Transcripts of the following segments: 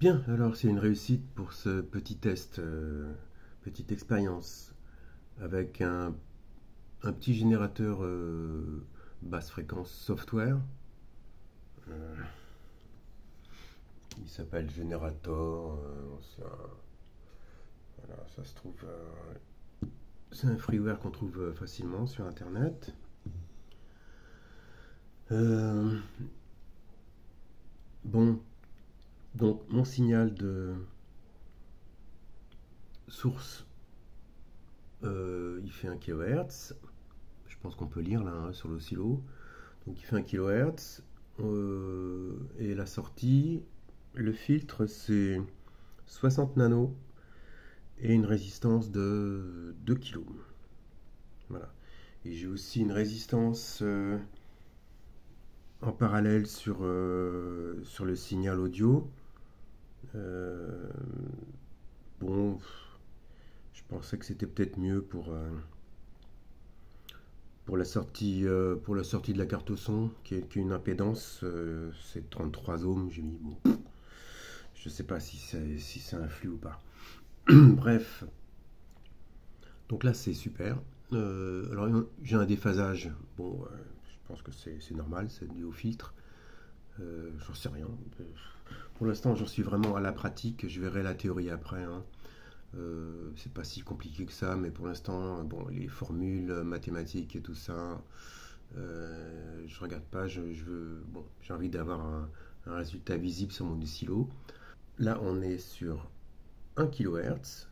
Bien, alors c'est une réussite pour ce petit test, petite expérience, avec un petit générateur basse fréquence software. Euh, il s'appelle Generator. Voilà, ça se trouve. C'est un freeware qu'on trouve facilement sur Internet. Euh, bon, donc mon signal de source, il fait 1 kHz. Je pense qu'on peut lire là sur l'oscillo. Donc il fait 1 kHz. Et la sortie, le filtre c'est 60 nano et une résistance de 2 kg. Voilà. Et j'ai aussi une résistance en parallèle sur le signal audio. Euh, bon, je pensais que c'était peut-être mieux pour la sortie de la carte au son, qui est une impédance, c'est 33 ohms. J'ai mis, bon, je sais pas si ça influe ou pas. Bref, donc là c'est super. Alors j'ai un déphasage, bon, je pense que c'est normal, c'est dû au filtre. J'en sais rien. Pour l'instant, j'en suis vraiment à la pratique. Je verrai la théorie après, hein. C'est pas si compliqué que ça, mais pour l'instant, bon, les formules mathématiques et tout ça, je regarde pas. Bon, j'ai envie d'avoir un résultat visible sur mon oscillo. Là, on est sur 1 kHz,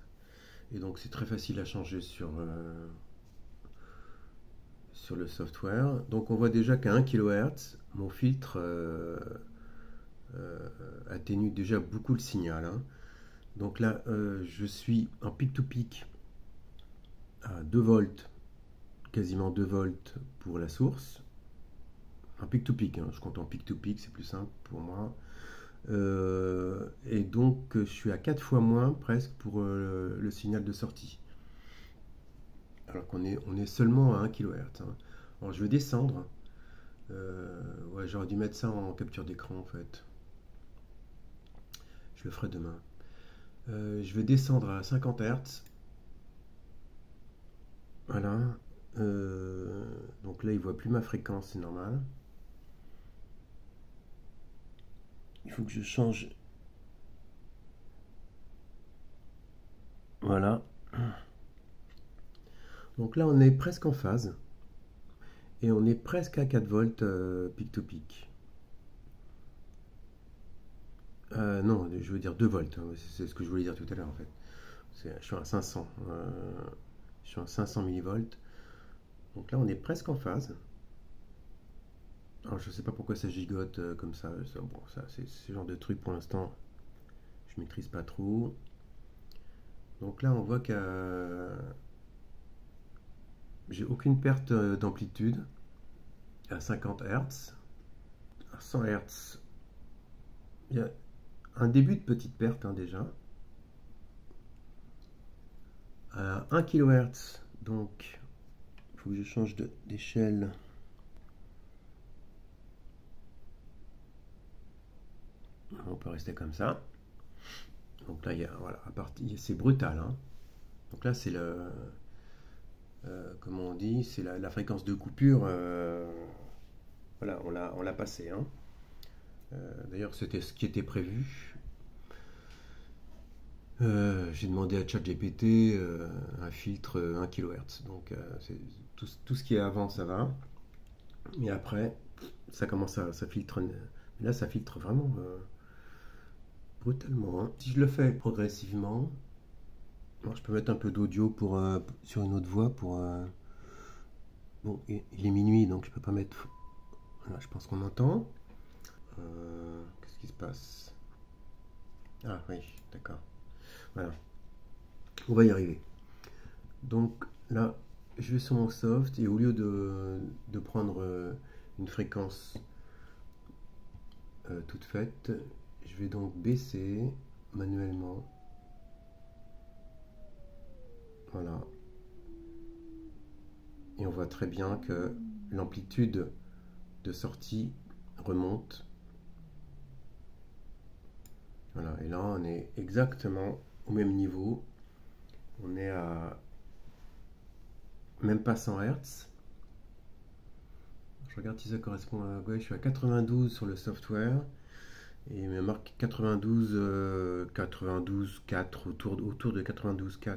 et donc c'est très facile à changer sur le software. Donc on voit déjà qu'à 1 kHz, mon filtre atténue déjà beaucoup le signal, hein. Donc là, je suis en pic-to-pic à 2 volts, quasiment 2 volts pour la source. En pic-to-pic, hein, je compte en pic-to-pic, c'est plus simple pour moi. Et donc, je suis à 4 fois moins presque pour le signal de sortie. Alors on est seulement à 1 kHz, hein. Alors, je vais descendre. Ouais, j'aurais dû mettre ça en capture d'écran en fait. Je le ferai demain. Je vais descendre à 50 Hz. Voilà. Donc là, il voit plus ma fréquence, c'est normal. Il faut que je change. Voilà. Donc là, on est presque en phase. Et on est presque à 4 volts pic to pic. Non, je veux dire 2 volts, hein. C'est ce que je voulais dire tout à l'heure en fait. Je suis à 500. Je suis à 500 millivolts. Donc là, on est presque en phase. Alors, je sais pas pourquoi ça gigote comme ça. Bon, ça, c'est ce genre de truc pour l'instant. Je maîtrise pas trop. Donc là, on voit que j'ai aucune perte d'amplitude à 50 Hz. À 100 Hz, il y a un début de petite perte, hein, déjà. À 1 kHz, donc il faut que je change d'échelle. On peut rester comme ça. Donc là, voilà, c'est brutal, hein. Donc là, c'est comment on dit, c'est la fréquence de coupure. Voilà, on l'a passé, hein. D'ailleurs, c'était ce qui était prévu. J'ai demandé à ChatGPT un filtre 1 kHz. Donc, tout ce qui est avant, ça va. Et après, ça filtre. Mais là, ça filtre vraiment brutalement, hein. Si je le fais progressivement, alors je peux mettre un peu d'audio sur une autre voix pour. Bon, il est minuit, donc je peux pas mettre. Voilà, je pense qu'on entend. Qu'est-ce qui se passe? Ah oui, d'accord. Voilà, on va y arriver. Donc là, je vais sur mon soft et au lieu de prendre une fréquence toute faite, je vais donc baisser manuellement. Voilà. Et on voit très bien que l'amplitude de sortie remonte. Voilà, et là on est exactement au même niveau. On est à même pas 100 Hz. Je regarde si ça correspond à. Ouais, je suis à 92 sur le software. Et il me marque 92, 4, autour de 92,4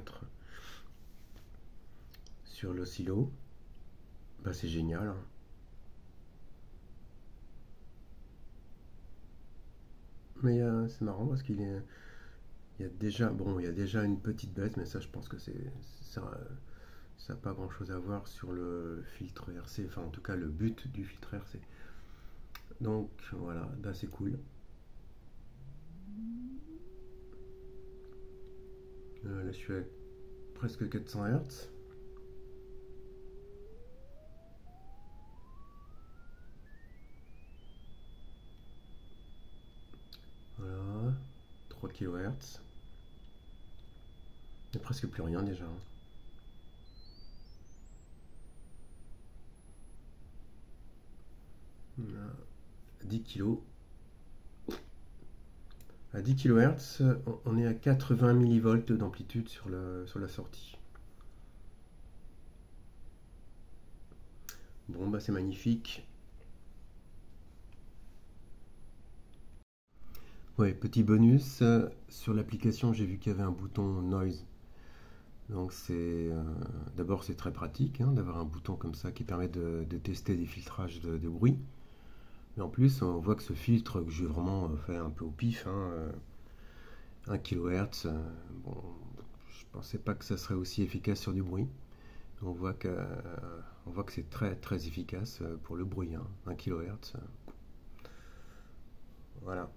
sur l'oscillo. Bah, c'est génial, hein. Mais c'est marrant parce il y a déjà, bon, il y a déjà une petite baisse, mais ça, je pense que ça n'a pas grand-chose à voir sur le filtre RC, enfin en tout cas le but du filtre RC. Donc voilà, bah, c'est cool. Là, je suis à presque 400 Hz. Voilà, 3 kHz. Il n'y a presque plus rien déjà, hein. Voilà, 10 kg. À 10 kHz, on est à 80 millivolts d'amplitude sur la sortie. Bon, bah c'est magnifique. Ouais, petit bonus, sur l'application, j'ai vu qu'il y avait un bouton noise. Donc d'abord c'est très pratique, hein, d'avoir un bouton comme ça qui permet de tester des filtrages de bruit. Mais en plus, on voit que ce filtre que j'ai vraiment fait un peu au pif, hein, 1 kHz, bon, je pensais pas que ça serait aussi efficace sur du bruit. On voit que c'est très très efficace pour le bruit, hein, 1 kHz. Voilà.